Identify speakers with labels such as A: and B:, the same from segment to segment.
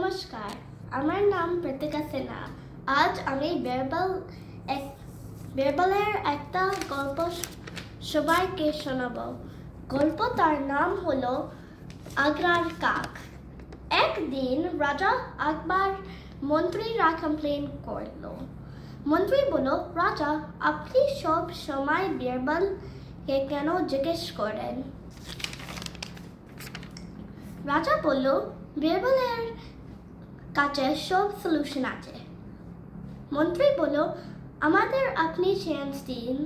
A: নমস্কার, আমার নাম প্রীতিকা সিনহা। আজ আমি বিরবলের একটা গল্প সবাইকে শোনাবো। গল্পটার নাম হলো আগ্রার কাক। একদিন রাজা আকবর মন্ত্রীরা কমপ্লেন করলো। মন্ত্রী বলল, রাজা, আপনি সব সময় বিরবলকে কেন জিজ্ঞেস করেন? রাজা বলল, বিরবলের কাছে সব সলিউশন আছে। মন্ত্রী বলল, আমাদের আপনি চান্স দিন।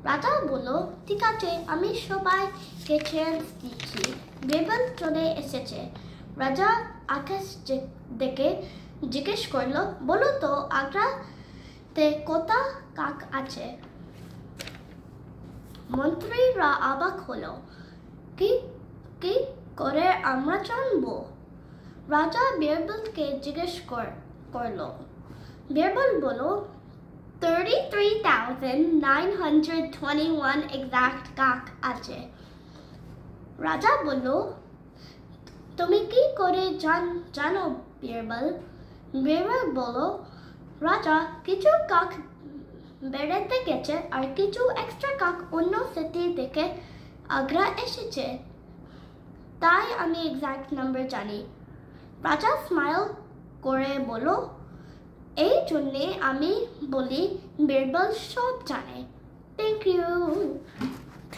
A: রাজা বলল, ঠিক আছে, আমি সবাইকে চান্স দিচ্ছি। বিরবল চলে এসেছে। রাজা আকাশ দেখে জিজ্ঞেস করলো, বলো তো আগ্রাতে কত কাক আছে? মন্ত্রীরা অবাক হলো। কি করে আমরা জানবো? রাজা বিরবলকে জিজ্ঞেস করলো। বিরবল বলল, 33,921 এক্সাক্ট কাক আছে। রাজা বলল, তুমি কি করে জানো বিরবল? বিরবল বলল, রাজা, কিছু কাক বেড়াতে গেছে আর কিছু এক্সট্রা কাক অন্য সিটি থেকে আগ্রা এসেছে, তাই আমি এক্সাক্ট নাম্বার জানি। রাজা স্মাইল করে বলল, এই জন্যে আমি বলি বিরবল সব জানে। Thank you.